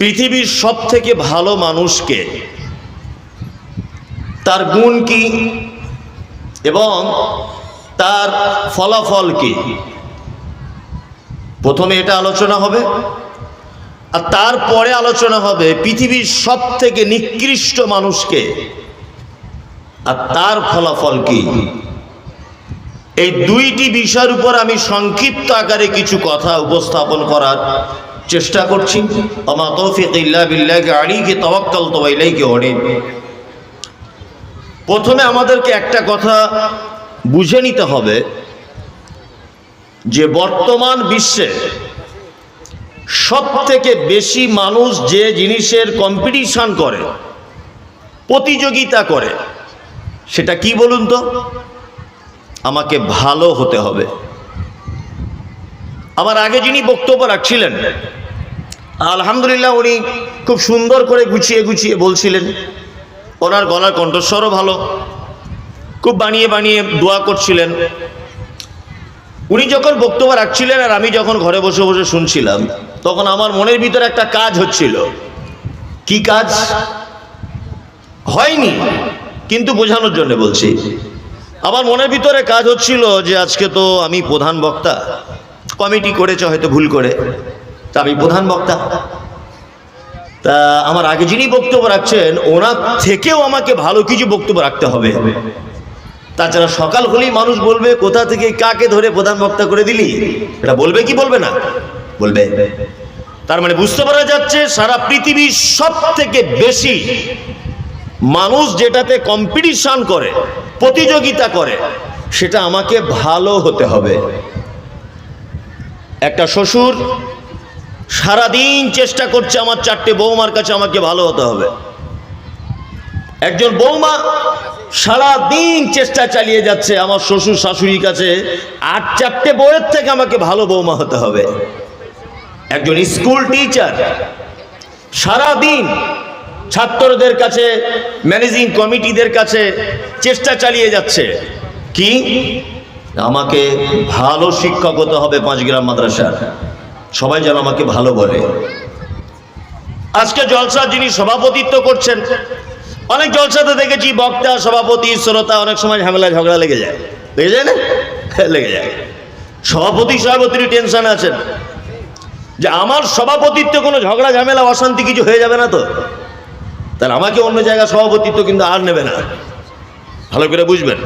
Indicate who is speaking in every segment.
Speaker 1: পৃথিবীর সব থেকে ভালো মানুষকে, তার গুণ কি এবং তার ফলাফল কি, প্রথমে এটা আলোচনা হবে। আর তারপরে আলোচনা হবে পৃথিবীর সব থেকে নিকৃষ্ট মানুষকে আর তার ফলাফল কি। এই দুইটি বিষয়ের উপর আমি সংক্ষিপ্ত আকারে কিছু কথা উপস্থাপন করার চেষ্টা করছি। আমা তৌফিক ইল্লা বিল্লাহি আলাইহি তাওয়াক্কালতু ওয়া ইলাইহি উনীব। প্রথমে আমাদেরকে একটা কথা বুঝে নিতে হবে যে বর্তমান বিশ্বে সব থেকে বেশি মানুষ যে জিনিসের কম্পিটিশন করে, প্রতিযোগিতা করে, সেটা কি বলুন তো? আমাকে ভালো হতে হবে। আমার আগে যিনি বক্তব্য রাখছিলেন, আলহামদুলিল্লাহ, উনি খুব সুন্দর করে গুছিয়ে গুছিয়ে বলছিলেন। ওনার গলার কণ্ঠস্বরও ভালো, খুব বানিয়ে বানিয়ে দোয়া করছিলেন। উনি যখন বক্তব্য রাখছিলেন আর আমি যখন ঘরে বসে বসে শুনছিলাম, তখন আমার মনের ভিতরে একটা কাজ হচ্ছিল। কি কাজ? হয়নি, কিন্তু বোঝানোর জন্য বলছি। আমার মনের ভিতরে কাজ হচ্ছিল যে আজকে তো আমি প্রধান বক্তা, কমিটি করেছে হয়তো ভুল করে, তা আমি প্রধান বক্তা। তা আমার আগে যিনি বক্তব্য রাখছেন ওনার থেকেও আমাকে ভালো কিছু বক্তব্য রাখতে হবে। তাছাড়া সকাল হলেই মানুষ বলবে কোথা থেকে কাকে ধরে প্রধান বক্তা করে দিলি, এটা বলবে কি বলবে না? বলবে। তার মানে বুঝতে পারা যাচ্ছে সারা পৃথিবীর সব থেকে বেশি মানুষ যেটাতে কম্পিটিশন করে, প্রতিযোগিতা করে, সেটা আমাকে ভালো হতে হবে। একটা শ্বশুর সারাদিন চেষ্টা করছে আমার 4টে বৌমার কাছে আমাকে ভালো হতে হবে। একজন বৌমা সারাদিন চেষ্টা চালিয়ে যাচ্ছে আমার শ্বশুর শাশুড়ির কাছে 4টে বউয়ের থেকে আমাকে ভালো বৌমা হতে হবে। একজন স্কুল টিচার সারাদিন ছাত্রদের কাছে, ম্যানেজিং কমিটিদের কাছে চেষ্টা চালিয়ে যাচ্ছে কি, আমাকে ভালো শিক্ষক হতে হবে 5 গ্রাম মাদ্রাসার, সবাই যেন আমাকে ভালো বলে। আজকে জলসা যিনি সভাপতিত্ব করছেন, অনেক জলসাতে দেখেছি বক্তা, সভাপতি, শ্রোতা অনেক সময় ঝামেলা ঝগড়া লেগে যায়। লেগে যায় না? লেগে যায়। সভাপতির টেনশন আছেন যে আমার সভাপতিত্বে কোনো ঝগড়া ঝামেলা অশান্তি কিছু হয়ে যাবে না তো, তাহলে আমাকে অন্য জায়গায় সভাপতিত্ব কিন্তু আর নেবে না। ভালো করে বুঝবেন।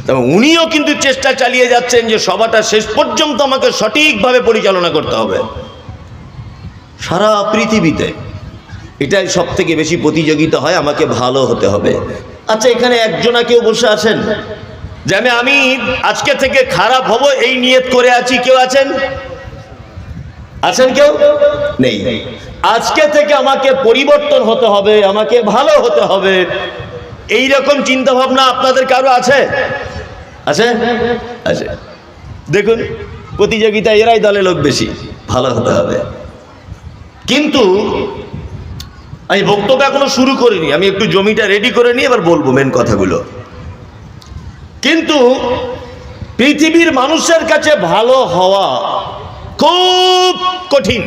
Speaker 1: তবে উনিও কিন্তু চেষ্টা চালিয়ে যাচ্ছেন যে সভাটা শেষ পর্যন্ত আমাকে সঠিকভাবে পরিচালনা করতে হবে। সারা পৃথিবীতে এটাই সব থেকে বেশি প্রতিযোগিতা হয়, আমাকে ভালো হতে হবে। আচ্ছা, এখানে একজনা কেউ বসে আছেন যে আমি আজকে থেকে খারাপ হব এই নিয়ত করে আছি? কেউ আছেন? আছেন কেউ? নেই। আজকে থেকে আমাকে পরিবর্তন হতে হবে, আমাকে ভালো হতে হবে, এই রকম চিন্তা ভাবনা আপনাদের কারো আছে? আছে? আছে। দেখুন, প্রতিযোগিতা এরাই দলে লোক বেশি, ভালো হতে হবে। কিন্তু আমি বক্তব্য এখনো শুরু করিনি, আমি একটু জমিটা রেডি করে নিয়ে এবার বলবো মেন কথাগুলো। কিন্তু পৃথিবীর মানুষের কাছে ভালো হওয়া খুব কঠিন,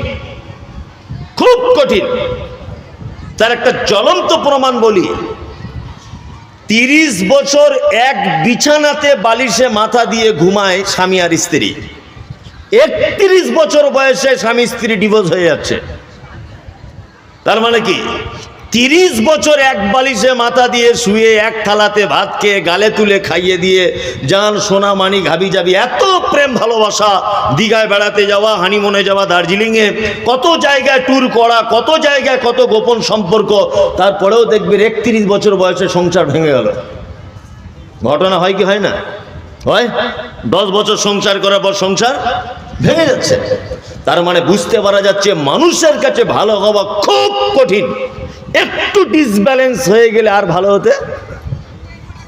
Speaker 1: খুব কঠিন। তার একটা জ্বলন্ত প্রমাণ বলি। 30 বছর এক বিছানাতে বালিশে মাথা দিয়ে ঘুমায় স্বামী আর স্ত্রী। 31 বছর বয়সে স্বামী স্ত্রী ডিভোর্স হয়ে যাচ্ছে। তার মানে কি 30 বছর এক বালিশে মাথা দিয়ে শুয়ে, এক থালাতে ভাত খেয়ে, গালে তুলে খাইয়ে দিয়ে জান সোনা মানি ঘাবি যাবি, এত প্রেম ভালোবাসা, দীঘায় বেড়াতে যাওয়া, হানিমুনে যাওয়া, দার্জিলিংয়ে কত জায়গায় ট্যুর করা, কত জায়গায় কত গোপন সম্পর্ক, তারপরেও দেখবেন 31 বছর বয়সে সংসার ভেঙে গেল। ঘটনা হয় কি হয় না? হয়। 10 বছর সংসার করার পর সংসার ভেঙে যাচ্ছে। তার মানে বুঝতে পারা যাচ্ছে মানুষের কাছে ভালো হওয়া খুব কঠিন। একটু ডিসব্যালেন্স হয়ে গেলে আর ভালো হতে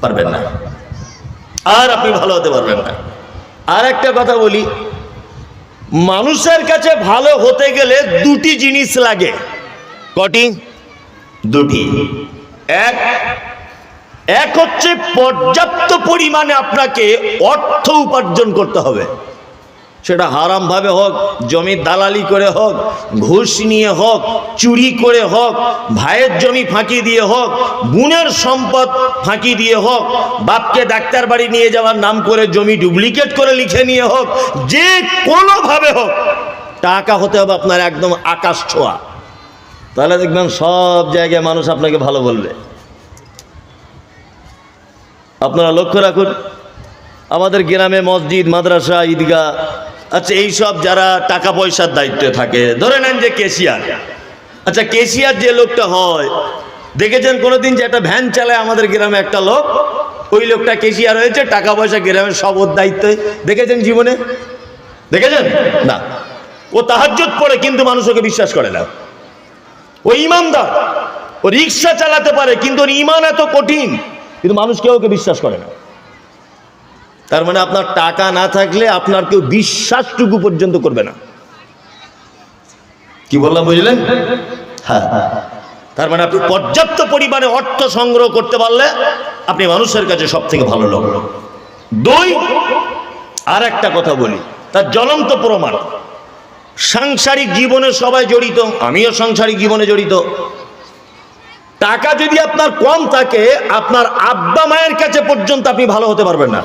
Speaker 1: পারবেন না, আর আপনি ভালো হতে পারবেন না। আর একটা কথা বলি, মানুষের কাছে ভালো হতে গেলে 2টি জিনিস লাগে। কটি? 2টি। এক হচ্ছে পর্যাপ্ত পরিমাণে আপনাকে অর্থ উপার্জন করতে হবে। সেটা হারামভাবে হোক, জমির দালালি করে হোক, ঘুষ নিয়ে হোক, চুরি করে হোক, ভাইয়ের জমি ফাঁকি দিয়ে হোক, বোনের সম্পদ ফাঁকি দিয়ে হোক, বাপকে ডাক্তার বাড়ি নিয়ে যাওয়ার নাম করে জমি ডুপ্লিকেট করে লিখে নিয়ে হোক, যে কোনোভাবে হোক টাকা হতে হবে আপনার একদম আকাশ ছোঁয়া। তাহলে দেখবেন সব জায়গায় মানুষ আপনাকে ভালো বলবে। আপনারা লক্ষ্য রাখুন, আমাদের গ্রামে মসজিদ, মাদ্রাসা, ঈদগাহ, আচ্ছা এইসব যারা টাকা পয়সার দায়িত্বে থাকে, ধরে নেন যে ক্যাশিয়ার। আচ্ছা ক্যাশিয়ার যে লোকটা হয়, দেখেছেন কোনোদিন যে একটা ভ্যান চালায় আমাদের গ্রামে একটা লোক, ওই লোকটা ক্যাশিয়ার হয়েছে, টাকা পয়সা গ্রামের সব ওর দায়িত্বে। দেখেছেন জীবনে? দেখেছেন না? ও তাহাজ্জুদ পড়ে কিন্তু মানুষ ওকে বিশ্বাস করে না। ও ইমানদার, ও রিক্সা চালাতে পারে কিন্তু ওর ইমান এত কঠিন, কিন্তু মানুষ কেউ ওকে বিশ্বাস করে না। তার মানে আপনার টাকা না থাকলে আপনার কেউ বিশ্বাসটুকু পর্যন্ত করবে না। কি বললাম বুঝলেন? হ্যাঁ, তার মানে আপনি পর্যাপ্ত পরিমাণে অর্থ সংগ্রহ করতে পারলে আপনি মানুষের কাছে সব থেকে ভালো লোক। দুই, আর একটা কথা বলি, তার জ্বলন্ত প্রমাণ। সাংসারিক জীবনে সবাই জড়িত, আমিও সাংসারিক জীবনে জড়িত। টাকা যদি আপনার কম থাকে, আপনার আব্বা মায়ের কাছে পর্যন্ত আপনি ভালো হতে পারবেন না।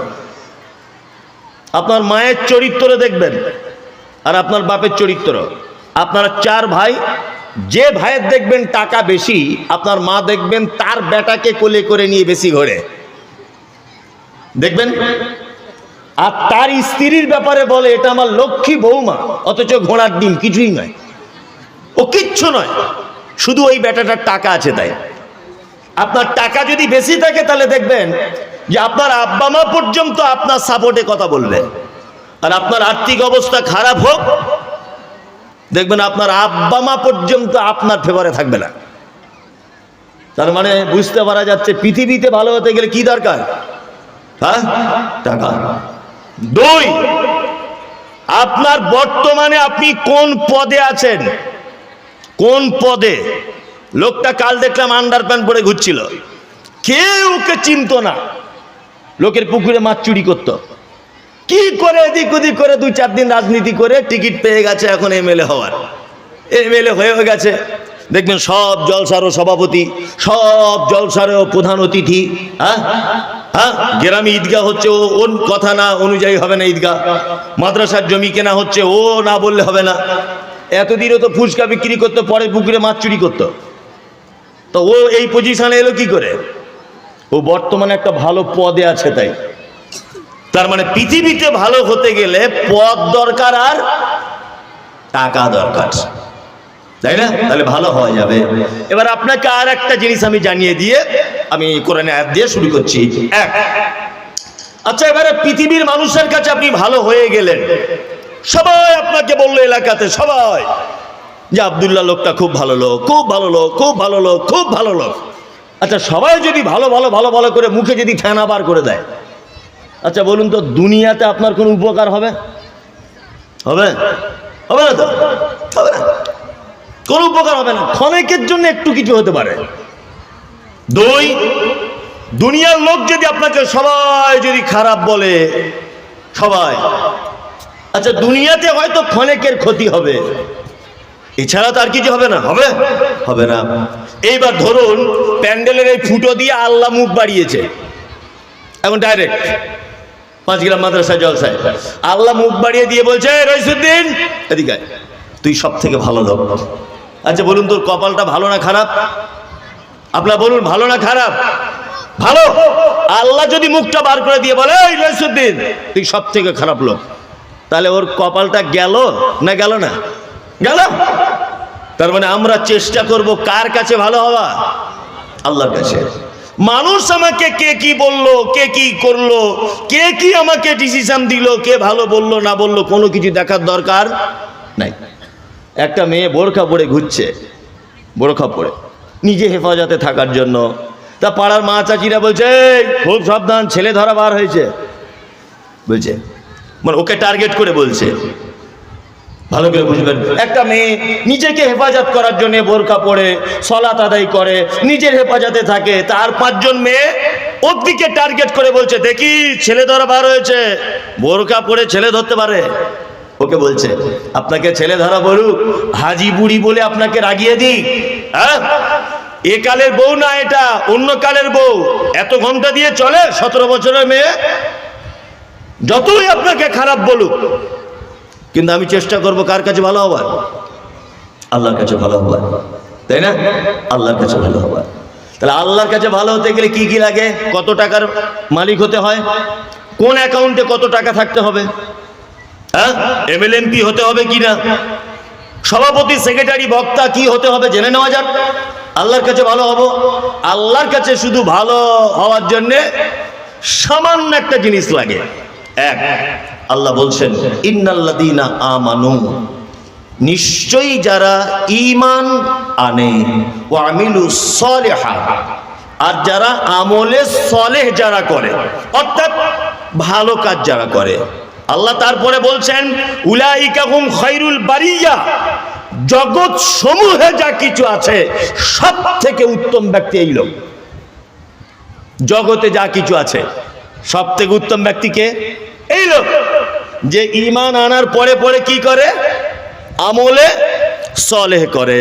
Speaker 1: আপনার মায়ের চরিত্র দেখবেন আর আপনার বাপের চরিত্র। আপনারা 4 ভাই, যে ভাইয়ের দেখবেন টাকা বেশি, আপনার মা দেখবেন তার বেটাকে কোলে করে নিয়ে বেশি ঘোরে, দেখবেন। আর তার স্ত্রীর ব্যাপারে বলে এটা আমার লক্ষ্মী বৌমা, অথচ ঘোড়ার ডিম, কিছুই নয়, ও কিচ্ছু নয়, শুধু ওই বেটাটার টাকা আছে তাই। আপনার টাকা যদি বেশি থাকে তাহলে দেখবেন যে আপনার আব্বা মা পর্যন্ত আপনার সাপোর্টে কথা বলবে। আর আপনার আর্থিক অবস্থা খারাপ হোক, দেখবেন আপনার আব্বা মা পর্যন্ত আপনার ফেভারে থাকবে না। তার মানে বুঝতে পারা যাচ্ছে পৃথিবীতে ভালো হতে গেলে কি দরকার? হ্যাঁ, টাকা। 2, আপনার বর্তমানে আপনি কোন পদে আছেন, কোন পদে। লোকটা কাল দেখলাম আন্ডার প্যান্ট পরে ঘুরছিল, কেউ ওকে চিনতো না, লোকের পুকুরে মাছ চুরি করতো। কি করে এদিক ওদিক করে 2-4 দিন রাজনীতি করে টিকিট পেয়ে গেছে, এখন এমএলএ হওয়ার, এমএলএ হয়ে গেছে। দেখবেন সব জলসারও সভাপতি, সব জলসারও প্রধান অতিথি। হ্যাঁ হ্যাঁ, গ্রামে ঈদগাহ হচ্ছে, ওর কথা না অনুযায়ী হবে না ঈদগাহ। মাদ্রাসার জমি কেনা হচ্ছে, ও না বললে হবে না। এতদিনও তো ফুচকা বিক্রি করতো, পরে পুকুরে মাছ চুরি করতো। তো ও এই পজিশনে এলো কি করে? ও বর্তমানে একটা ভালো পদে আছে তাই। তার মানে পৃথিবীতে ভালো হতে গেলে পদ দরকার আর টাকা দরকার, তাই না? তাহলে ভালো হওয়া যাবে। এবার আপনাকে আর একটা জিনিস আমি জানিয়ে দিয়ে আমি কোরআনের আয়াত দিয়ে শুরু করছি। আচ্ছা, এবারে পৃথিবীর মানুষের কাছে আপনি ভালো হয়ে গেলেন, সবাই আপনাকে বললো এলাকাতে সবাই যে আব্দুল্লাহ লোকটা খুব ভালো লোক, খুব ভালো লোক, খুব ভালো লোক, খুব ভালো লোক। আচ্ছা, সবাই যদি ভালো ভালো ভালো ভালো করে মুখে যদি ফেনা বার করে দেয়, আচ্ছা বলুন তো দুনিয়াতে আপনার কোনো উপকার হবে? হবে? হবে না তো, হবে না, কোনো উপকার হবে না। ক্ষণিকের জন্য একটু কিছু হতে পারে। 2, দুনিয়ার লোক যদি আপনাকে সবাই যদি খারাপ বলে, সবাই, আচ্ছা দুনিয়াতে হয়তো ক্ষণিকের ক্ষতি হবে, এছাড়া তো আর কিছু হবে না। হবে? হবে না। এইবার ধরুন প্যান্ডেলের এই ফুটো দিয়ে আল্লাহ মুখ বাড়িয়েছে, এখন ডাইরেক্ট 5 গ্রাম মাদ্রাসা জলসায় আল্লাহ মুখ বাড়িয়ে দিয়ে বলছে, রইসুদ্দিন এদিকে তুই সব থেকে ভালো লোক। আচ্ছা বলুন তোর কপালটা ভালো না খারাপ? আপনারা বলুন, ভালো না খারাপ? ভালো। আল্লাহ যদি মুখটা বার করে দিয়ে বলে, এই রইসুদ্দিন তুই সব থেকে খারাপ লোক, তাহলে ওর কপালটা গেল না গেল না? গেল। তার মানে আমরা চেষ্টা করব কার কাছে ভালো হওয়া? আল্লাহর কাছে। মানুষ আমাকে কে কি বললো, কে কি করলো, কে কি আমাকে ডিসিশন দিল, কে ভালো বললো না বললো, কোনো কিছু দেখার দরকার নাই। একটা মেয়ে বোরখা পরে ঘুরছে, বোরখা পরে নিজে হেফাজতে থাকার জন্য। তা পাড়ার মা চাচিরা বলছে, খুব সাবধান, ছেলে ধরা বার হয়েছে, বলছে, মানে ওকে টার্গেট করে বলছে। ভালো করে বুঝবেন, একটা মেয়ে নিজেকে হেফাজত করার জন্য বোরকা পরে সালাত আদায় করে, নিজের হেফাজতে থাকে, তার 5 জন মেয়ে ওর দিকে টার্গেট করে বলছে, দেখি ছেলে ধরা বার হয়েছে, বোরকা পরে ছেলে ধরতে পারে। ওকে বলছে আপনাকে ছেলে ধরা বলুক, হাজি বুড়ি বলে আপনাকে রাগিয়ে দিই? হ্যাঁ, এ কালের বউ না, এটা অন্য কালের বউ। এত ঘন্টা দিয়ে চলে 17 বছরের মেয়ে? যতই আপনাকে খারাপ বলুক, কিন্তু আমি চেষ্টা করব কার কাছে ভালো হবার? আল্লাহর কাছে ভালো হবার, তাই না? আল্লাহর কাছে ভালো হবার। তাহলে আল্লাহর কাছে ভালো হতে গেলে কি কি লাগে? কত টাকার মালিক হতে হয়? কোন অ্যাকাউন্টে কত টাকা থাকতে হবে? হ্যাঁ, এমএলএমপি হতে হবে কিনা? সভাপতি, সেক্রেটারি, বক্তা কি হতে হবে জেনে নেওয়া যাক। আল্লাহর কাছে ভালো হব। আল্লাহর কাছে শুধু ভালো হওয়ার জন্য সামান্য একটা জিনিস লাগে। এক, আল্লাহ বলছেন ইন্নাল্লাযীনা আমানু, নিশ্চয়ই যারা ঈমান আনে, ওয়া আমিলুস সালিহাত, আর যারা আমলে সলেহ যারা করে, অর্থাৎ ভালো কাজ যারা করে। আল্লাহ তারপরে বলছেন উলাইকা হুম খায়রুল বারিয়া, জগৎ সমূহে যা কিছু আছে সব থেকে উত্তম ব্যক্তি এই লোক। জগতে যা কিছু আছে সব থেকে উত্তম ব্যক্তি কে? এই লোক যে ঈমান আনার পরে পরে কি করে? আমলে সলেহ করে।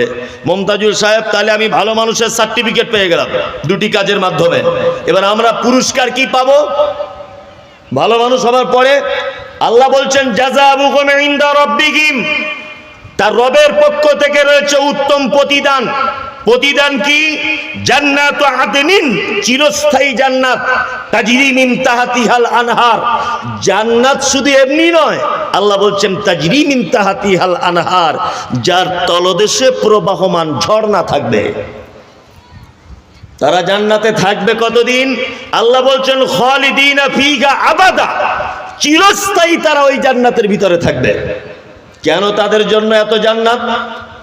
Speaker 1: মমতাজুল সাহেব, তাহলে আমি ভালো মানুষের সার্টিফিকেট পেয়ে গেলাম দুটি কাজের মাধ্যমে। এবার আমরা পুরস্কার কি পাবো? ভালো মানুষ হবার পরে আল্লাহ বলছেন জাযাউকুম ইনদা রাব্বিকুম, তার রবের পক্ষ থেকে রয়েছে উত্তম প্রতিদান। প্রতিদান কি? জান্নাতু আদনিন, চিরস্থায়ী জান্নাত, তাজরি মিন তাহতিহাল আনহার। জান্নাত শুধু এমনি নয়, আল্লাহ বলছেন তাজরি মিন তাহতিহাল আনহার, যার তলদেশে প্রবাহমান ঝর্ণা থাকবে। তারা জান্নাতে থাকবে কতদিন? আল্লাহ বলছেন খালিদিনা ফিহা আবাদা, চিরস্থায়ী তারা ওই জান্নাতের ভিতরে থাকবে। কেন তাদের জন্য এত জান্নাত?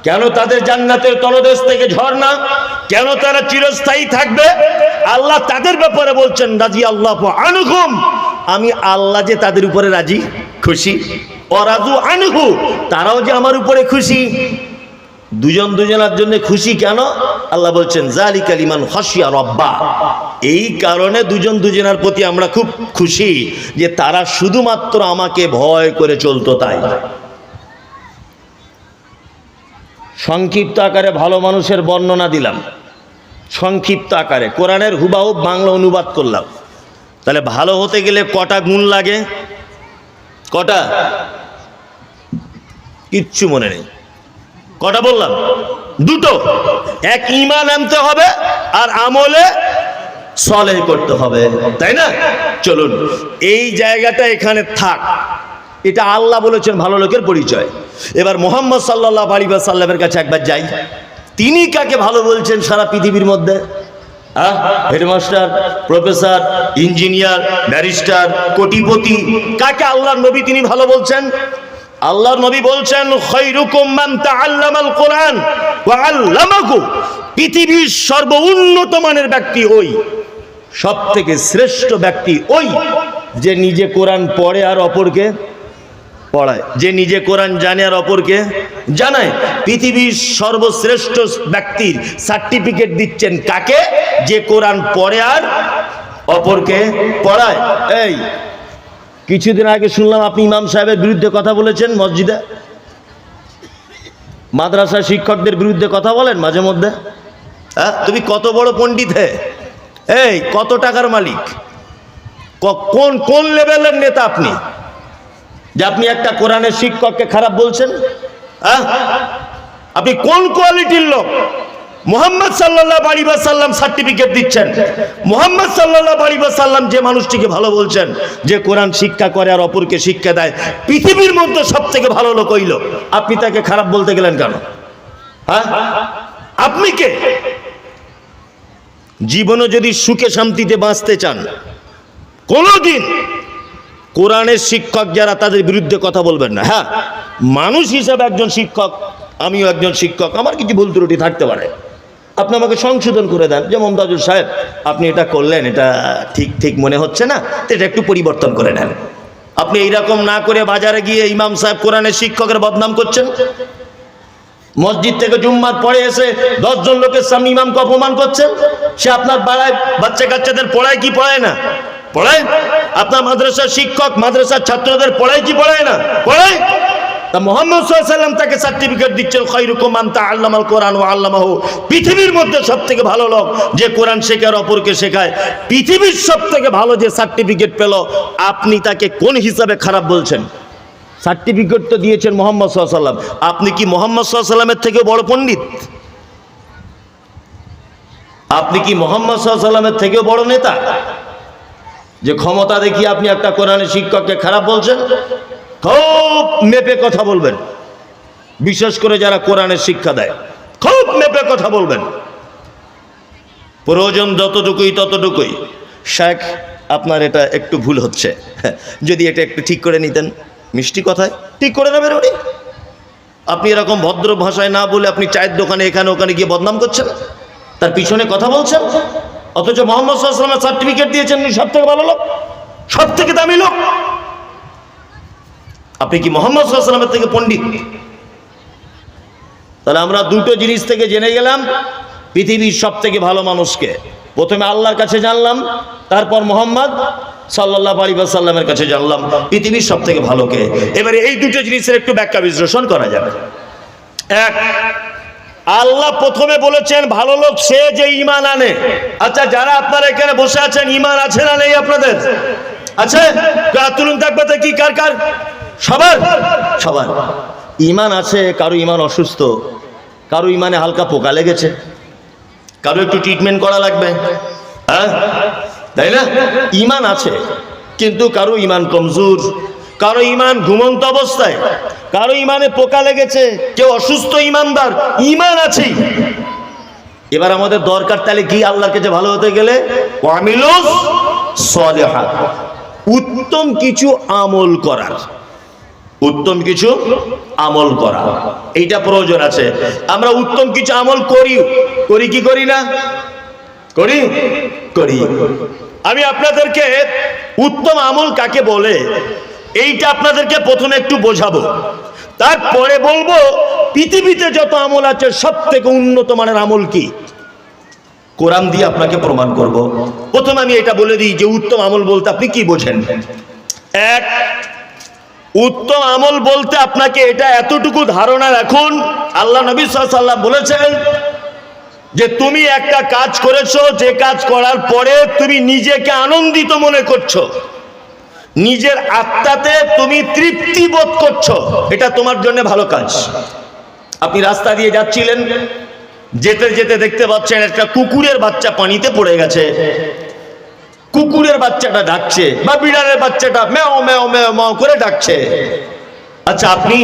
Speaker 1: কেন তাদের জান্নাতের তলদেশ থেকে ঝর্ণা? কেন তারা চিরস্থায়ী থাকবে? আল্লাহ তাদের ব্যাপারে বলছেন রাদিয়াল্লাহু আনহুম, আমি আল্লাহ যে তাদের উপরে রাজি খুশি। ওয়ারাদু আনহু, তারাও যে আমার উপরে খুশি। দুজন দুজনের জন্য খুশি কেন? আল্লাহ বলছেন যালিকা লিমান খাশিয়া রাব্বা, এই কারণে দুজন দুজনের প্রতি আমরা খুব খুশি যে তারা শুধুমাত্র আমাকে ভয় করে চলতো। তাই সংক্ষিপ্ত আকারে ভালো মানুষের বর্ণনা দিলাম, সংক্ষিপ্ত আকারে কোরআনের হুবাহুব বাংলা অনুবাদ করলাম। তাহলে ভালো হতে গেলে কটা গুণ লাগে? কটা? কিচ্ছু মনে নেই। কটা বললাম? দুটো। এক, ঈমান আনতে হবে, আর আমলে সলেহ করতে হবে, তাই না? চলুন এই জায়গাটা এখানে থাক। এটা আল্লাহ বলেছেন ভালো লোকের পরিচয়। এবার মুহাম্মদ সাল্লাল্লাহু আলাইহি ওয়াসাল্লামের কাছে একবার যাই। তিনি কাকে ভালো বলছেন সারা পৃথিবীর মধ্যে? হেডমাস্টার, প্রফেসর, ইঞ্জিনিয়ার, ব্যারিস্টার, কোটিপতি, কাকে আল্লাহর নবী তিনি ভালো বলছেন? আল্লাহর নবী বলছেন খায়রুকুম মান তাআল্লামাল কোরআন ওয়া আল্লামাহু, পৃথিবীর সর্বোন্নত মানের ব্যক্তি ওই, সব থেকে শ্রেষ্ঠ ব্যক্তি ওই যে নিজে কোরআন পড়ে আর অপরকে পড়ায়, যে নিজে কোরআন জানে আর অপরকে জানায়। পৃথিবীর সর্বশ্রেষ্ঠ ব্যক্তির সার্টিফিকেট দিচ্ছেন কাকে? যে কোরআন পড়ে আর অপরকে পড়ায়। এই কিছুদিন আগে শুনলাম আপনি ইমাম সাহেবের বিরুদ্ধে কথা বলেছেন মসজিদে। মাদ্রাসা শিক্ষকদের বিরুদ্ধে কথা বলেন মাঝে মধ্যে। হ্যাঁ, তুমি কত বড় পণ্ডিত হে? এই কত টাকার মালিক? কোন কোন লেভেলের নেতা আপনি যে আপনি একটা কোরআনের শিক্ষককে খারাপ বলছেন? হ্যাঁ, আপনি কোন কোয়ালিটির লোক? মুহাম্মদ সাল্লাল্লাহু আলাইহি ওয়াসাল্লাম সার্টিফিকেট দিচ্ছেন। মুহাম্মদ সাল্লাল্লাহু আলাইহি ওয়াসাল্লাম যে মানুষটিকে ভালো বলছেন, যে কোরআন শিক্ষা করে আর অপরকে শিক্ষা দেয়, পৃথিবীর মধ্যে সবথেকে ভালো লোক ওই লোক। আপনি তাকে খারাপ বলতে গেলেন কেন? হ্যাঁ, আপনি কে? জীবনে যদি সুখে শান্তিতে বাঁচতে চান, কোনোদিন কোরআনের শিক্ষক যারা তাদের বিরুদ্ধে কথা বলবেন না। হ্যাঁ, মানুষ হিসাবে একজন শিক্ষক, আমিও একজন শিক্ষক, আমার কিছু ভুল ত্রুটি থাকতে পারে, আপনি আমাকে সংশোধন করে দেন যে মমতাজুল সাহেব আপনি এটা করলেন, এটা ঠিক ঠিক মনে হচ্ছে না, তো এটা একটু পরিবর্তন করে নেন। আপনি এইরকম না করে বাজারে গিয়ে ইমাম সাহেব কোরআনের শিক্ষকের বদনাম করছেন। মসজিদ থেকে জুম্মার পরে এসে 10 জন লোকের সামনে ইমামকে অপমান করছেন। সে আপনার পাড়ায় বাচ্চা কাচ্চাদের পড়ায় কি পড়ায় না? পড়ায়। আপনার মাদ্রাসার শিক্ষক মাদ্রাসার ছাত্রদের পড়ায় কি পড়ায় না? পড়ায়। তা মুহাম্মদ সাল্লাল্লাহু আলাইহি ওয়াসাল্লাম তাকে সার্টিফিকেট দিচ্ছেন, খায়রুকুম মান তাআল্লামাল কোরআন ওয়া আল্লামাহু। পৃথিবীর মধ্যে সবথেকে ভালো লোক যে কোরআন শেখায় আর অপরকে শেখায়। পৃথিবীর সবথেকে ভালো যে সার্টিফিকেট পেল, আপনি তাকে কোন হিসাবে খারাপ বলছেন? সার্টিফিকেট তো দিয়েছেন মুহাম্মদ সাল্লাল্লাহু আলাইহি ওয়াসাল্লাম। আপনি কি মুহাম্মদ সাল্লাল্লাহু আলাইহি ওয়াসাল্লামের থেকে বড় পণ্ডিত? আপনি কি মুহাম্মদ সাল্লাল্লাহু আলাইহি ওয়াসাল্লামের থেকেও বড় নেতা যে ক্ষমতা দেখিয়ে আপনি একটা কোরআনের শিক্ষককে খারাপ বলছেন? খুব মেপে কথা বলবেন, বিশেষ করে যারা কোরআনের শিক্ষা দেয়, খুব মেপে কথা বলবেন। প্রয়োজন যতটুকুই ততটুকুই। শেখ, আপনার এটা একটু ভুল হচ্ছে, যদি এটা একটু ঠিক করে নিতেন, মিষ্টি কথায় ঠিক করে নেবেন উনি। আপনি এরকম ভদ্র ভাষায় না বলে আপনি চায়ের দোকানে এখানে ওখানে গিয়ে বদনাম করছেন, তার পিছনে কথা বলছেন, অথচ মুহাম্মদ সাল্লাল্লাহু আলাইহি ওয়াসাল্লাম সার্টিফিকেট দিয়েছেন সব থেকে ভালো লোক, সব থেকে দামি লোক। আপনি কি মুহাম্মদ সাল্লাল্লাহু আলাইহি ওয়াসাল্লামের থেকে পণ্ডিত? তাহলে আমরা দুটো জিনিস থেকে জেনে গেলাম পৃথিবীর সব থেকে ভালো মানুষকে। প্রথমে আল্লাহর কাছে জানলাম, তারপর মুহাম্মদ সাল্লাল্লাহু আলাইহি ওয়াসাল্লামের কাছে জানলাম পৃথিবীর সব থেকে ভালোকে। এবারে এই দুটো জিনিসের একটু ব্যাখ্যা বিশ্লেষণ করা যাবে। এক, আল্লাহ প্রথমে বলেছেন ভালো লোক সে যে ঈমান আনে। আচ্ছা, যারা আপনারা এখানে বসে আছেন, ঈমান আছে না নেই আপনাদের? আছে? তুলুন থাকবে কি কার কার? সবার সবার ঈমান আছে। কারো ঈমান অসুস্থ, কারো ঈমানে হালকা পোকা লেগেছে, কারো একটু ট্রিটমেন্ট করা লাগবে, হ্যাঁ তাই না? ঈমান আছে, কিন্তু কারো ঈমান কমজোর, কারো ঈমান ঘুমন্ত অবস্থায়, কারো ঈমানে পোকা লেগেছে, কেউ অসুস্থ ঈমানদার, ঈমান আছে। এবার আমাদের দরকার তাহলে কি? আল্লাহর কাছে ভালো হতে গেলে ওয়ামিলুস সলিহাত, উত্তম কিছু আমল করার, উত্তম কিছু আমল করা, এইটা প্রয়োজন আছে। আমরা উত্তম কিছু আমল করি, করি কি করি না? করি করি। আমি আপনাদেরকে উত্তম আমল কাকে বলে এইটা আপনাদেরকে প্রথমে একটু বোঝাবো, তারপরে বলবো পৃথিবীতে যত আমল আছে সব থেকে উন্নত মানের আমল কি, কোরআন দিয়ে আপনাকে প্রমাণ করব। প্রথমে আমি এটা বলে দিই যে উত্তম আমল বলতে আপনি কি বোঝেন। এক, উত্তম আমল বলতে আপনাকে এটা এতটুকু ধারণা রাখুন, আল্লাহ নবী সাল্লাল্লাহু আলাইহি ওয়াসাল্লাম বলেছেন যে তুমি একটা কাজ করেছো, যে কাজ করার পরে তুমি নিজেকে আনন্দিত মনে করছো, নিজের আত্মাতে তুমি তৃপ্তি বোধ করছো, এটা তোমার জন্য ভালো কাজ। আপনি রাস্তা দিয়ে যাচ্ছিলেন, যেতে যেতে দেখতে পাচ্ছেন একটা কুকুরের বাচ্চা পানিতে পড়ে গেছে, কুকুরের বাচ্চাটা ডাকছে বা বিড়ালের বাচ্চাটা ম্যাও ম্যাও ম্যাও ম্যাও করে ডাকছে। আচ্ছা, আপনি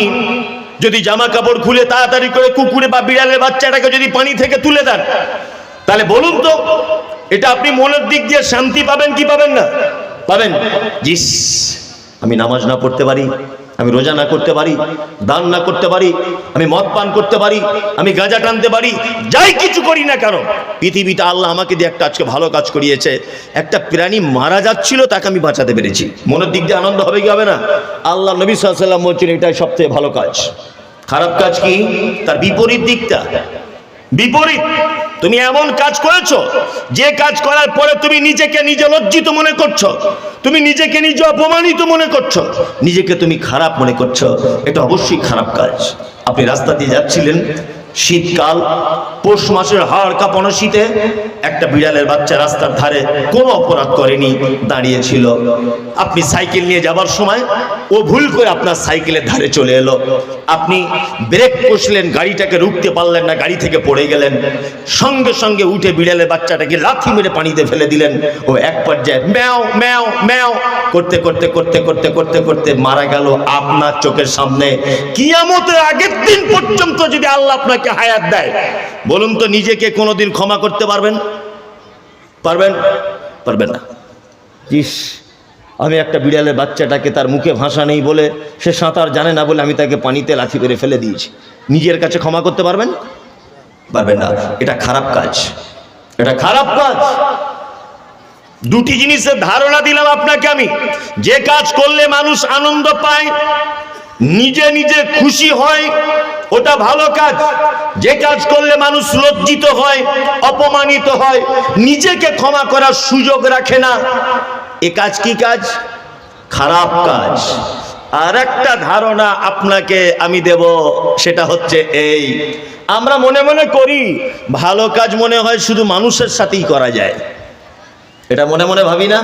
Speaker 1: যদি জামা কাপড় খুলে তাড়াতাড়ি করে কুকুরে বা বিড়ালের বাচ্চাটাকে যদি পানি থেকে তুলে দেন, তাহলে বলুন তো এটা আপনি মনের দিক দিয়ে শান্তি পাবেন কি পাবেন না? পাবেন। জিস, আমি নামাজ না পড়তে পারি, আমি রোজা না করতে পারি, দান না করতে পারি, আমি মদ পান করতে পারি, আমি গাঁজা টানতে পারি, যাই কিছু করি না কেন, পৃথিবীটা আল্লাহ আমাকে দিয়ে একটা আজকে ভালো কাজ করিয়েছে, একটা প্রাণী মারা যাচ্ছিল তাকে আমি বাঁচাতে পেরেছি, মনের দিক দিয়ে আনন্দ হবে কি হবে না? আল্লাহ নবী সাল্লাল্লাহু আলাইহি ওয়াসাল্লাম বলছেন এটাই সবথেকে ভালো কাজ। খারাপ কাজ কি? তার বিপরীত দিকটা। বিপরীত, তুমি এমন কাজ করেছো যে কাজ করার পরে তুমি নিজেকে নিজে লজ্জিত মনে করছো, তুমি নিজেকে নিজে অপমানিত মনে করছো, নিজেকে তুমি খারাপ মনে করছো, এটা অবশ্যই খারাপ কাজ। আপনি রাস্তা দিয়ে যাচ্ছিলেন, শীতকাল, পৌষ মাসের হাড় কাঁপানো শীতে একটা বিড়ালের বাচ্চা রাস্তার ধারে কোনো অপরাধ করেনি, দাঁড়িয়েছিল। আপনি সাইকেল নিয়ে যাবার সময় ও ভুল করে আপনার সাইকেলের ধারে চলে এলো, আপনি ব্রেক কষলেন, গাড়িটাকে রুখতে পারলেন না, গাড়ি থেকে পড়ে গেলেন, সঙ্গে সঙ্গে উঠে বিড়ালের বাচ্চাটাকে লাথি মেরে পানিতে ফেলে দিলেন। ও এক পর্যায়ে ম্যাও ম্যাও ম্যাও করতে করতে করতে করতে করতে করতে মারা গেল আপনার চোখের সামনে। কিয়ামতের আগের দিন পর্যন্ত যদি আল্লাহ আপনাকে হায়াত দেয়, বলুন তো নিজেকে কোনোদিন ক্ষমা করতে পারবেন? পারবেন? পারবেন না। ইস, আমি একটা বিড়ালের বাচ্চাটাকে তার মুখে ভাষা নেই বলে, সে সাঁতার জানে না বলে আমি তাকে পানিতে লাথি করে ফেলে দিয়েছি, নিজের কাছে ক্ষমা করতে পারবেন? পারবেন না। এটা খারাপ কাজ, এটা খারাপ কাজ। দুটি জিনিসের ধারণা দিলাম আপনাকে আমি, যে কাজ করলে মানুষ আনন্দ পায়, নিজে নিজে খুশি হয়, ওটা ভালো কাজ। যে কাজ করলে মানুষ লজ্জিত হয়, অপমানিত হয়, নিজেকে ক্ষমা করার সুযোগ রাখে না, এ কাজ কি কাজ? খারাপ কাজ। আর একটা ধারণা আপনাকে আমি দেব, সেটা হচ্ছে এই, আমরা মনে মনে করি ভালো কাজ মনে হয় শুধু মানুষের সাথেই করা যায়, এটা মনে মনে ভাবি না?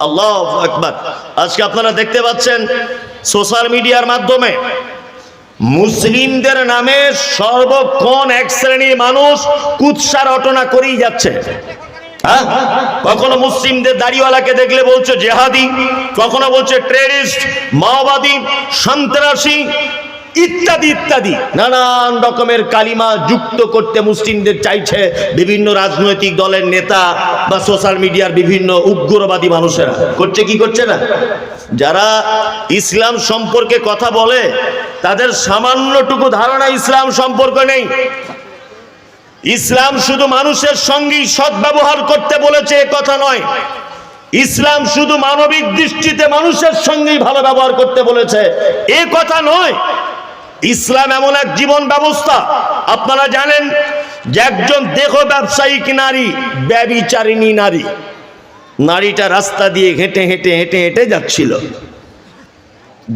Speaker 1: আল্লাহু আকবার। আজকে আপনারা দেখতে পাচ্ছেন সোশ্যাল মিডিয়ার মাধ্যমে মুসলিমদের নামে সর্বক্ষণ এক শ্রেণীর মানুষ কুৎসা রটনা করেই যাচ্ছে। কখনো মুসলিমদের দাড়িওয়ালাকে দেখলে বলছে জেহাদি, কখনো বলছে টেররিস্ট, মাওবাদী, সন্ত্রাসী, ইত্যাদি ইত্যাদি নানান রকমের কালিমা যুক্ত করতে মুসলিমদের চাইছে বিভিন্ন রাজনৈতিক দলের নেতা বা সোশ্যাল মিডিয়ার বিভিন্ন উগ্রবাদী মানুষেরা। করছে কি করছে না? যারা ইসলাম সম্পর্কে কথা বলে তাদের সামান্যটুকু ধারণা ইসলাম সম্পর্কে নেই। ইসলাম শুধু মানুষের সঙ্গেই সদ্ব্যবহার করতে বলেছে এ কথা নয়, ইসলাম শুধু মানবিক দৃষ্টিতে মানুষের সঙ্গেই ভালো ব্যবহার করতে বলেছে এ কথা নয়। ইসলাম এমন এক জীবন ব্যবস্থা, আপনারা জানেন যে একজন দেহ ব্যবসায়িক নারী, ব্যভিচারিণী নারী, নারীটা রাস্তা দিয়ে হেঁটে হেঁটে হেঁটে হেঁটে যাচ্ছিল,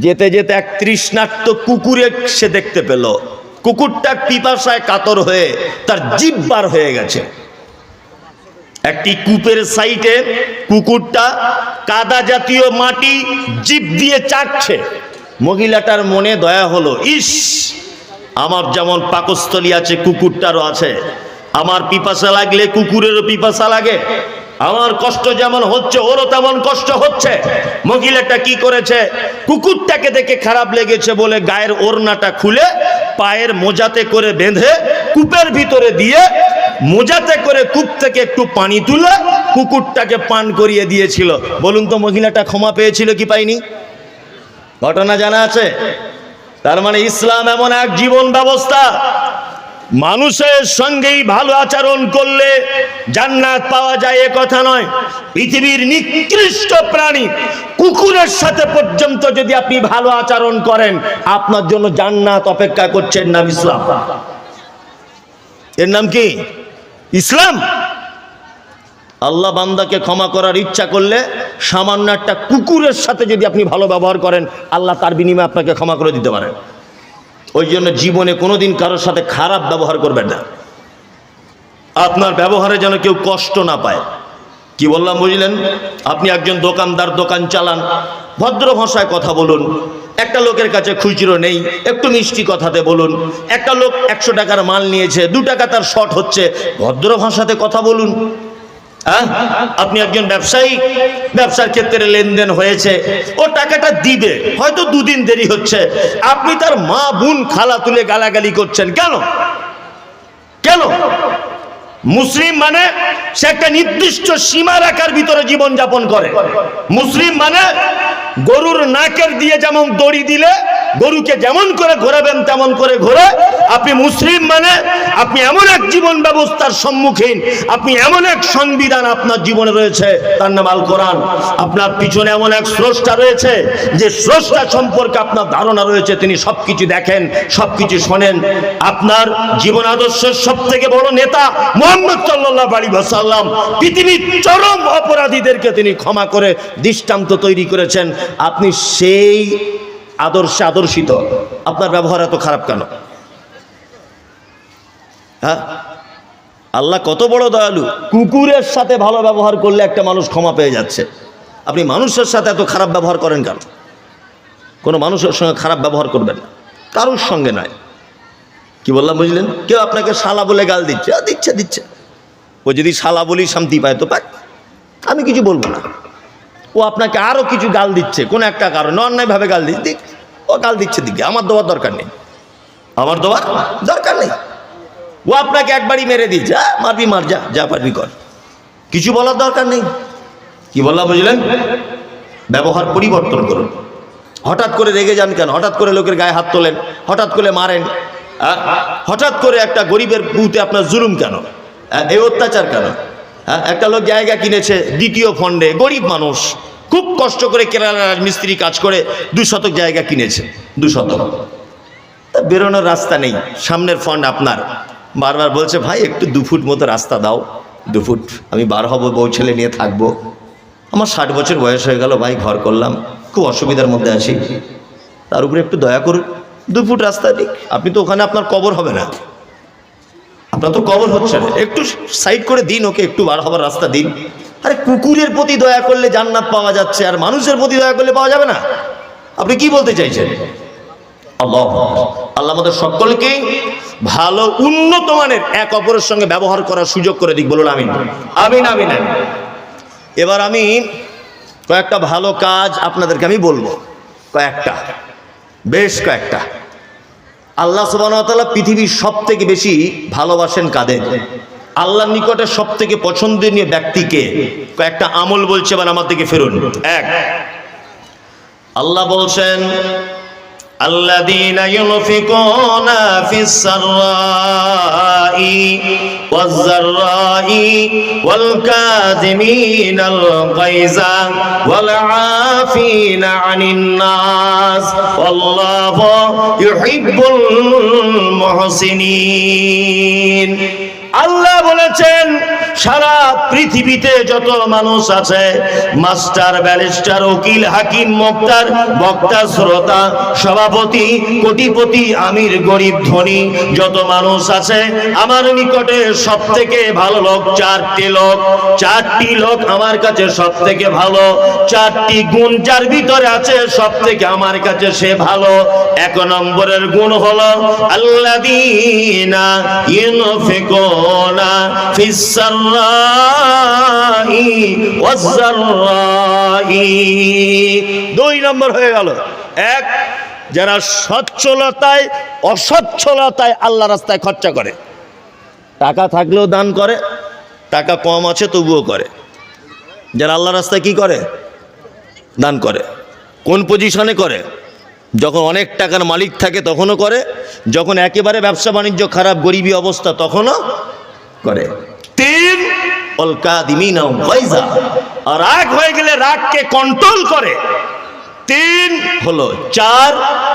Speaker 1: যেতে যেতে এক তৃষ্ণার্ত কুকুরে সে দেখতে পেল। কুকুরটা পিপাসায় কাতর হয়ে তার জিভ বার হয়ে গেছে। একটি কূপের সাইডে কুকুরটা কাদা জাতীয় মাটি জিভ দিয়ে চাটছে। মহিলাটার মনে দয়া হলো, ইস, আমার যেমন পাকস্থলী আছে কুকুরটারও আছে, আমার পিপাসা লাগলে কুকুরেরও পিপাসা লাগে, আমার কষ্ট যেমন হচ্ছে ওরও তেমন কষ্ট হচ্ছে। মহিলাটা কি করেছে, কুকুরটাকে দেখে খারাপ লেগেছে বলে গায়ের ওড়নাটা খুলে পায়ের মোজাতে করে বেঁধে কূপের ভিতরে দিয়ে মোজাতে করে কূপ থেকে একটু পানি তুলে কুকুরটাকে পান করিয়ে দিয়েছিল। বলুন তো মহিলাটা ক্ষমা পেয়েছিল কি পায়নি? ঘটনা জানা আছে? তার মানে ইসলাম এমন এক জীবন ব্যবস্থা, মানুষের সঙ্গেই ভালো আচরণ করলে জান্নাত পাওয়া যায় এ কথা নয়। পৃথিবীর নিকৃষ্ট প্রাণী কুকুরের সাথে পর্যন্ত যদি আপনি ভালো আচরণ করেন আপনার জন্য জান্নাত অপেক্ষা করছেন। নাম ইসলাম। এর নাম কি? ইসলাম। আল্লাহ বান্দাকে ক্ষমা করার ইচ্ছা করলে সামান্য একটা কুকুরের সাথে যদি আপনি ভালো ব্যবহার করেন আল্লাহ তার বিনিময়ে আপনাকে ক্ষমা করে দিতে পারেন। ওই জন্য জীবনে কোনোদিন কারোর সাথে খারাপ ব্যবহার করবেন না, আপনার ব্যবহারে যেন কেউ কষ্ট না পায়। কি বললাম বুঝলেন? আপনি একজন দোকানদার, দোকান চালান, ভদ্র ভাষায় কথা বলুন। একটা লোকের কাছে খুচরো নেই, একটু মিষ্টি কথাতে বলুন। একটা লোক 100 টাকার মাল নিয়েছে, 2 টাকা তার শর্ট হচ্ছে, ভদ্র ভাষাতে কথা বলুন। আপনি একজন ব্যবসায়ী, ব্যবসার ক্ষেত্রে লেনদেন হয়েছে, ও টাকাটা দিবে, হয়তো 2 দিন দেরি হচ্ছে, আপনি তার মা বোন খালা তুলে গালাগালি করছেন কেন? কেন? মুসলিম মানে সে একটা নির্দিষ্ট সীমা রেখার ভিতরে জীবন যাপন করে। মুসলিম মানে গরুর নাকের দিয়ে যেমন দড়ি দিলে গরুকে যেমন করে ঘোরাবেন তেমন করে ঘোরে। আপনি মুসলিম মানে আপনি এমন এক জীবন ব্যবস্থার সম্মুখীন, আপনি এমন এক সংবিধান আপনার জীবনে রয়েছে, তার নাম আল কোরআন। আপনার পিছনে এমন এক স্রষ্টা রয়েছে যে স্রষ্টা সম্পর্কে আপনার ধারণা রয়েছে, তিনি সবকিছু দেখেন, সবকিছু শোনেন। আপনার জীবন আদর্শের সব থেকে বড় নেতা মুহাম্মদ সাল্লাল্লাহু আলাইহি ওয়াসাল্লাম পৃথিবীর চরম অপরাধীদেরকে তিনি ক্ষমা করে দৃষ্টান্ত তৈরি করেছেন। আপনি সেই আদর্শে আদর্শিত, আপনার ব্যবহার এত খারাপ কেন? হ্যাঁ, আল্লাহ কত বড় দয়ালু, কুকুরের সাথে ভালো ব্যবহার করলে একটা মানুষ ক্ষমা পেয়ে যাচ্ছে। আপনি মানুষের সাথে এত খারাপ ব্যবহার করেন কেন? কোনো মানুষের সঙ্গে খারাপ ব্যবহার করবেন না, কারোর সঙ্গে নয়। কি বললাম বুঝলেন? কেউ আপনাকে শালা বলে গাল দিচ্ছে, দিচ্ছে দিচ্ছে, ও যদি শালা বলি শান্তি পায় তো পাক, আমি কিছু বলবো না। ও আপনাকে আরো কিছু গাল দিচ্ছে, কোন একটা কারণে অন্যায়ভাবে গাল দিচ্ছে, দিক, ও গাল দিচ্ছে দিকে, আমার দেওয়ার দরকার নেই, আমার দেওয়ার দরকার নেই। ও আপনাকে একবারই মেরে দিচ্ছে, মারবি মার, যা যা পারবি কর, কিছু বলার দরকার নেই। কি বললাম বুঝলেন? ব্যবহার পরিবর্তন করুন। হঠাৎ করে রেগে যান কেন? হঠাৎ করে লোকের গায়ে হাত তোলেন, হঠাৎ করে মারেন, হঠাৎ করে একটা গরিবের বুতে আপনার জুলুম কেন? এই অত্যাচার কেন? একটা লোক জায়গা কিনেছে 2য় ফন্ডে, গরিব মানুষ, খুব কষ্ট করে কেরালার মিস্ত্রি কাজ করে 2 শতক জায়গা কিনেছে, 2 শতক। বেরোনোর রাস্তা নেই, সামনের ফন্ড আপনার, বারবার বলছে ভাই একটু 2 ফুট মতো রাস্তা দাও, 2 ফুট, আমি বার হব, বউ ছেলে নিয়ে থাকবো, আমার 60 বছর বয়স হয়ে গেল ভাই, ঘর করলাম, খুব অসুবিধার মধ্যে আছি, তার উপরে একটু দয়া করুন, 2 ফুট রাস্তা দিক। আপনি তো ওখানে আপনার কবর হবে না, আপনার তো কবর হচ্ছে না, একটু সাইড করে দিন, ওকে একটু বার হবার রাস্তা দিন। আরে কুকুরের প্রতি দয়া করলে জান্নাত পাওয়া যাচ্ছে, আর মানুষের প্রতি দয়া করলে পাওয়া যাবে না? আপনি কি বলতে চাইছেন? আল্লাহ আল্লাহ আমাদের সকলকে ভালো উন্নত মানের এক অপরের সঙ্গে ব্যবহার করার সুযোগ করে দিক, বলুন আমিন। আমিন আমিন আমিন। এবার আমি কয়েকটা ভালো কাজ আপনাদেরকে আমি বলবো, কয়েকটা, বেশ কয়েকটা। আল্লাহ সুবহানাহু ওয়া তাআলা পৃথিবীর সবথেকে বেশি ভালোবাসেন কাদের? আল্লাহর নিকটে সবথেকে পছন্দনীয় ব্যক্তিকে? কয়েকটা আমল বলছে, এবার আমার দিকে ফিরুন। এক, আল্লাহ বলছেন আল্লাযীনা ইউনফিকুনা ফিস সাররাই ওয়াজ যাররাই ওয়াল কাযিমিনাল গায়যা ওয়াল আফিনা আনিন নাস ওয়াল্লাহু ইউহিব্বুল মুহসিনিন। আল্লাহ বলেছেন সারা পৃথিবীতে যত মানুষ আছে, মাস্টার, ব্যারিস্টার, উকিল, হাকিম, মুক্তার, বক্তা, শ্রোতা, সভাপতি, কোটিপতি, আমির, গরিব, ধনী, যত মানুষ আছে, আমার নিকটে সব থেকে ভালো লোক চারটি লোক আমার কাছে সব থেকে ভালো। 4টি গুণ যার ভিতরে আছে সব থেকে আমার কাছে সে ভালো। 1 নম্বরের গুণ হলো আল্লাযীনা ইউনফিকুনা ফিস সাররাই ওয়াজ যাররাই। 2 নম্বর হয়ে গেল, 1, যারা সচ্ছলতায় অসচ্ছলতায় আল্লাহ রাস্তায় খরচা করে। টাকা থাকলেও দান করে, টাকা কম আছে তবুও করে। যারা আল্লাহ রাস্তায় কি করে? দান করে। কোন পজিশনে করে? যখন অনেক টাকার মালিক থাকে তখনও করে, যখন একেবারে ব্যবসা বাণিজ্য খারাপ, গরিবী অবস্থা, তখনও করে। 3, ওয়াল কাযিমিনাল গায়যা, আর রাগ হয়ে গেলে রাগকে কন্ট্রোল করে। 3 হলো 4,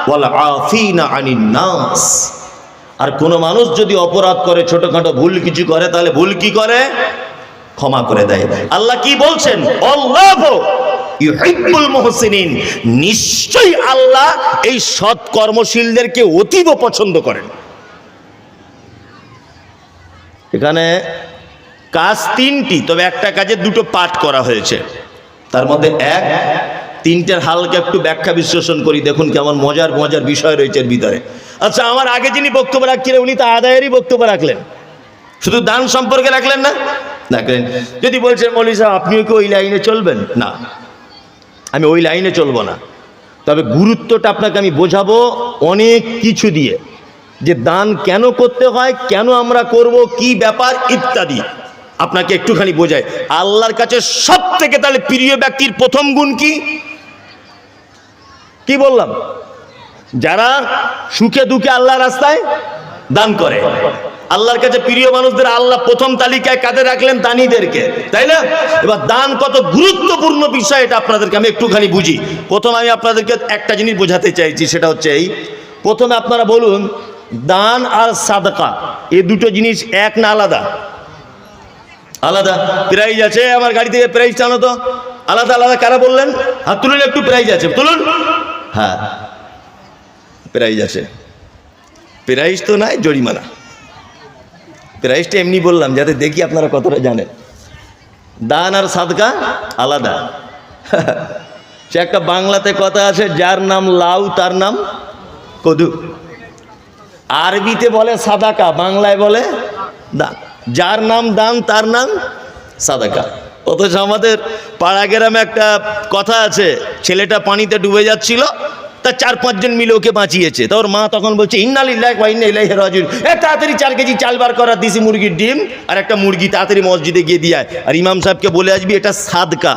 Speaker 1: ওয়াল আফিনা আনিন নাস, আর কোন মানুষ যদি অপরাধ করে, ছোটখাটো ভুল কিছু করে, তাহলে ভুল কি করে? ক্ষমা করে দেয়। আল্লাহ কি বলছেন? আল্লাহু ইউহিব্বুল মুহসিনিন, নিশ্চয়ই আল্লাহ এই সৎ কর্মশীলদেরকে অতীব পছন্দ করেন। এখানে কাজ 3টি, তবে একটা কাজে 2টো পাঠ করা হয়েছে। তার মধ্যে 1, 3টের হালকা একটু ব্যাখ্যা বিশ্লেষণ করি, দেখুন কেমন মজার মজার বিষয় রয়েছে এর ভিতরে। আচ্ছা, আমার আগে যিনি বক্তব্য রাখছিলেন উনি তো আদায়েরই বক্তব্য রাখলেন, শুধু দান সম্পর্কে রাখলেন না? রাখলেন। যদি বলছেন মৌলভী সাহেব আপনিও কি ওই লাইনে চলবেন? না, আমি ওই লাইনে চলবো না, তবে গুরুত্বটা আপনাকে আমি বোঝাবো অনেক কিছু দিয়ে, যে দান কেন করতে হয়, কেন আমরা করব, কি ব্যাপার ইত্যাদি আপনাকে একটুখানি বোঝায়। আল্লাহর কাছে সব থেকে তাহলে প্রিয় ব্যক্তির প্রথম গুণ কি? কি বললাম? যারা সুখে দুঃখে আল্লাহর রাস্তায় দান করে। আল্লাহর কাছে প্রিয় মানুষদের আল্লাহ প্রথম তালিকায় কাদের রাখলেন? দানীদেরকে, তাই না? এবার দান কত গুরুত্বপূর্ণ বিষয় এটা আপনাদেরকে আমি একটুখানি বুঝি। প্রথম আমি আপনাদেরকে একটা জিনিস বোঝাতে চাইছি, সেটা হচ্ছে এই, প্রথমে আপনারা বলুন দান আর সাদকা এই দুটো জিনিস এক না আলাদা? আলাদা। প্রাইজ আছে আমার গাড়ি থেকে, প্রাইজ টানো তো। আলাদা আলাদা কারা বললেন? হাত তুলুন, একটু প্রাইজ আছে তুলুন। হ্যাঁ, প্রাইজ আছে। প্রাইজ তো নাই, জরিমানা। প্রাইজটা এমনি বললাম যাতে দেখি আপনারা কতটা জানেন। দান আর সাদকা আলাদা। সে একটা বাংলাতে কথা আছে, যার নাম লাউ তার নাম কদু। আরবিতে বলে সাদাকা, বাংলায় বলে দান। যার নাম দান তার নাম সাদাকা। অথচ আমাদের পাড়া গ্রামে একটা কথা আছে, ছেলেটা পানিতে ডুবে যাচ্ছিল, তা 4-5 জন মিলে ওকে বাঁচিয়েছে। তা ওর মা তখন বলছে ইন্না লিল্লাহি ওয়া ইন্না ইলাইহি রাজিউন, তাড়াতাড়ি 4 কেজি চাল বার করা, দেশি মুরগির ডিম আর একটা মুরগি তাড়াতাড়ি মসজিদে গিয়ে দিয়ে আয়, আর ইমাম সাহেবকে বলে আসবি এটা সাদকা,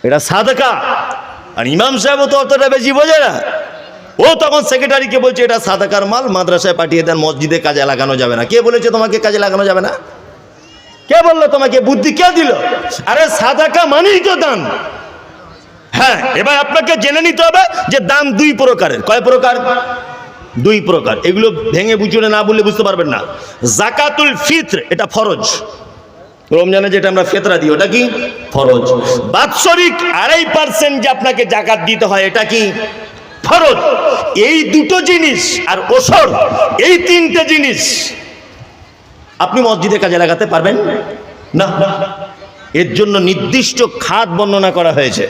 Speaker 1: এটা সাদকা। আর ইমাম সাহেবও তো অতটা বেশি বোঝে না, ও তখন সেক্রেটারিকে বলছে এটা সাদাকার মাল, মাদ্রাসায় পাঠিয়ে দেন, মসজিদে কাজে লাগানো যাবে না। কে বলেছে তোমাকে কাজে লাগানো যাবে না? কে বললো তোমাকে? বুদ্ধি কে দিল? আরে সাদাকা মানেই তো দান। হ্যাঁ, এবার আপনাকে জেনে নিতে হবে যে দান 2 প্রকারের। কয় প্রকার? 2 প্রকার। এগুলো ভেঙে বুঝুনে না বললে বুঝতে পারবেন না। জাকাতুল ফিত্র এটা ফরজ, রমজানে যেটা আমরা ফেতরা দিই ওটা কি ফরজ। বাৎসরিক 2.5% যে আপনাকে জাকাত দিতে হয় এটা কি ফরজ, এই দুটো জিনিস আর ওসর, এই তিনটে জিনিস আপনি মসজিদে কাজে লাগাতে পারবেন না। এর জন্য নির্দিষ্ট খাত বর্ণনা করা হয়েছে।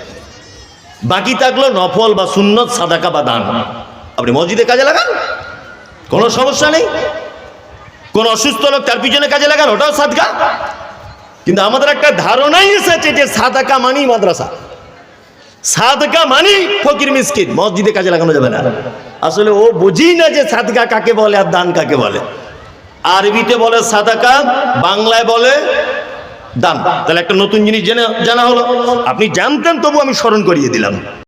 Speaker 1: বাকি থাকলো নফল বা সুন্নত, সাদাকা বা দান। আপনি মসজিদে কাজে লাগান, কোনো সমস্যা নেই। কোন অসুস্থ লোক তার পিছনে কাজে লাগান, ওটাও সাদকা। কিন্তু আমাদের একটা ধারণাই এসেছে যে সাদাকা মানি মাদ্রাসা, সাদকা মানি ফকির মিসকিন, মসজিদে কাজে লাগানো যাবে না। আসলে ও বুঝি না যে সাদকা কাকে বলে আর দান কাকে বলে। আরবিতে বলে সাদাকা, বাংলায় বলে দান। তাহলে একটা নতুন জিনিস জানা হলো। আপনি জানতেন, তবু আমি স্মরণ করিয়ে দিলাম।